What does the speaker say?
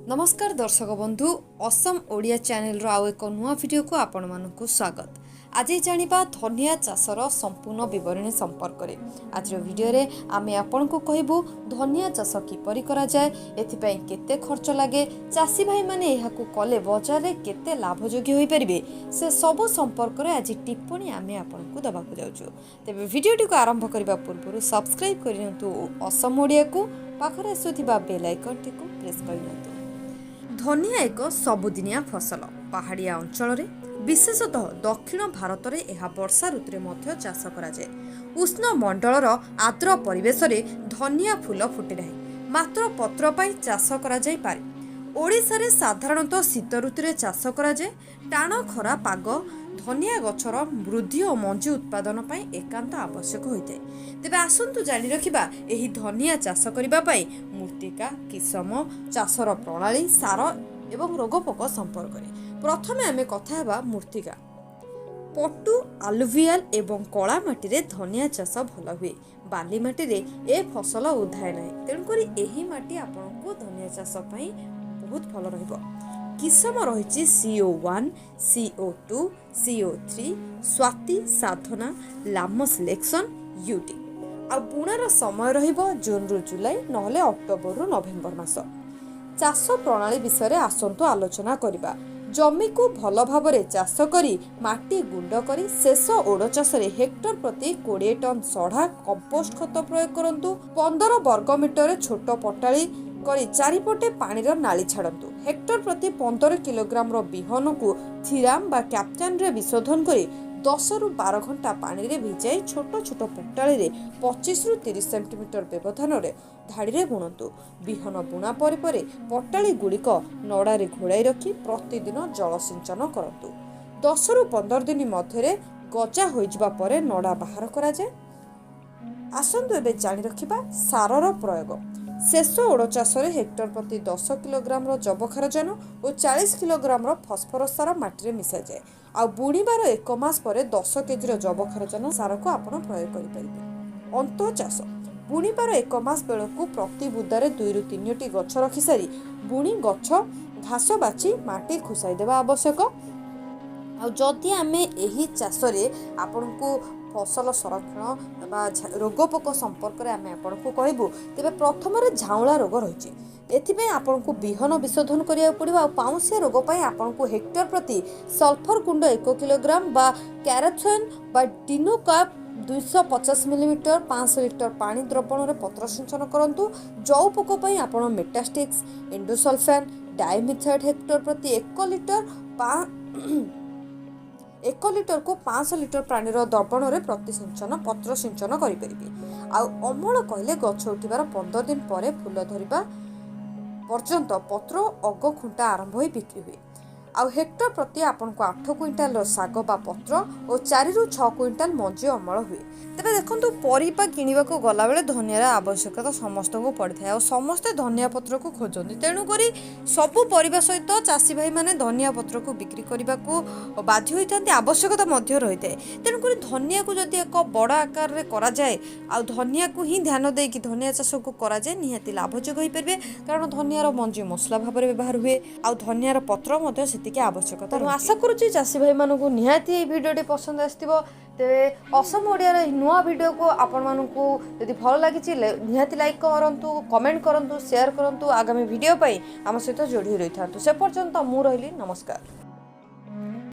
नमस्कार दर्शक बंधु असम ओडिया चैनल रो आउ एक नुआ वीडियो को आपण मानकु स्वागत। आज जानिबा धनिया चाषर संपूर्ण विवरणी संपर्क रे। आज वीडियो रे आमे आपण को कहबो धनिया चाष किपरि करा जाय, एथिपई केते खर्च लागे, चासी भाई माने एहाकु कले बाजार रे केते लाभजोग्य होई परिबे, से सब संपर्क रे आज टिप्पणी आमे आपण को दबाकु जाउछु। तेबे वीडियोटी को आरंभ करबा पूर्व सब्सक्राइब करियंतु असम ओडिया को पाखरे आसुथिबा बेल आइकन टी को प्रेस करियंतु। धनिया एक सबुदिनिया फसल पहाड़िया अंचल विशेषतः दक्षिण भारत में यह वर्षा ऋतु में चाष कराए। उष्ण मंडलर आर्द्र परिवेश में धनिया फूल फुटे ना, मात्र पत्र पर चाष कर ओडिशा रे साधारणतः शीत ऋतु में चाष कराए। टाण खरा पाग धनिया गछर वृद्धि और मंजी उत्पादन पर एकांत आवश्यक होता है। तेबे आसंतु जानि रखिबा एही धनिया चाष करिबा पई मृत्तिका, किसम, चाषर प्रणाली, सार एवं रोगपोक संपर्क रे। प्रथमे आमे कथा हेबा मृत्तिका। पटु, आलुवियाल एवं कला माटी रे धनिया चाष भल हुए। बाली माटी रे ए फसल उधाय नाही, तेणु करी एही माटी आपनको धनिया चाष पई बहुत भल रहइबो। किसम रही CO1, CO2, CO3, स्वाति, साधना, लाम सिलेक्शन, यूटी। आ बुणार समय रहिबो जून रु जुलाई नहले अक्टोबर रु नवेम्बर मास। चाष प्रणाली विषय आसंतु आलोचना करिबा। जमी को भल भाबरे चाष करी माटी गुंड करी शेष ओड चाष रे हेक्टर प्रति 20 टन सढ़ा कंपोस्ट खत प्रयोग करंतु। 15 वर्ग मीटर छोट पटाली करी चारिपटे पानी नाली छाड़ंतु। हेक्टर प्रति 15 किलोग्राम विहन को थीराम बा कैप्टन रे विशोधन करी 10 रु 12 घंटा पानी रे भिजाई छोट छोट पटाली रे 25 रु 30 सेंटीमीटर व्यवधान रे धाड़ी रे बुणंतु। विहन बुणा परे परे पटाली गुड़िक नड़ा रे घोड़ाई रखी प्रतिदिन जल सिंचन करंतु। 10 रु 15 दिन मध्य गजा हो जिबा परे नड़ा बाहर करा जाय। आसंतु एबे जानि रखिबा सारर प्रयोग। शेष ओड चाष हेक्टर प्रति 10 किलोग्राम जबखारजान और 40 किलोग्राम फस्फरस सार माटी मिसा जाए। आ बुणीबार 1 मास पर 10 केजी जबखारजान सार को आपण प्रयोग करें। अंत चाष बुणीबार 1 मास बेलू प्रति बुदारे 2 रु 3 टी गछ रखी सारी बुणी गछ घास बाची माटी खुसाई देवा आवश्यक। आदि आम यही चाष आपण को फसल संरक्षण बा रोगपोक संपर्क में आम आपको कहबू। तेबे प्रथम झाउला रोग रही एथिपे आपको विहन विशोधन करिया पड़िबा। आ पाउसिया रोग पई आपको हेक्टर प्रति सल्फर कुंड 1 किलोग्राम बा कैरोथेन बा डिनोकाप 250 मिलीमीटर 500 लिटर पानी द्रवण रे पत्र सिंचन करंतु। जौ पोक पई आपण मेटास्टिक्स, एंडोसल्फान, डाइमिथाइड हेक्टर प्रति 1 लिटर को 500 लिटर पानी द्रवण रे प्रति सिंचन पत्र सिंचन करें। अमल कहले गछ उठिबार 15 दिन पर फूल धरिबा पर्यंत पत्र अग खुंटा आरंभ हो बिक्री हुए। आ हेक्टर प्रति आपको 8 क्विंटाल साग बा पत्र और 4 रु 6 क्विंटाल मंजी अमल हुए। तेरे देखो परिबा किणवा को गला बेले धनियार आवश्यकता समस्त को पड़ी था। समस्ते धनिया पत्र को खोजती, तेणुक सबू परिबा सहित चाषी भाई माने धनिया पत्र को बिक्री करने को बाध्य होता, आवश्यकता रही है। तेणुक धनिया को जदि एक बड़ आकार में करा जाए आ धनिया को ही ध्यान देकी धनिया चाष को करा जाए निहाती लाभजोग्य हो पारे। कारण धनियार मंजी मसला भाव में व्यवहार हुए आ धनियार पत्र आवश्यकता। आशा करुच्ची चाषी भाई मानू निहाती भिडियोटी पसंद आसथिबो। तेरे असम ओडिया नुआ वीडियो को आपण मानू यदि भल लगी निहाती लाइक करंतु, कमेंट करंतु, शेयर करंतु। आगामी वीडियो पाई आम सहित जोड़ी रही था। से पर्यंत मु रहिली, नमस्कार।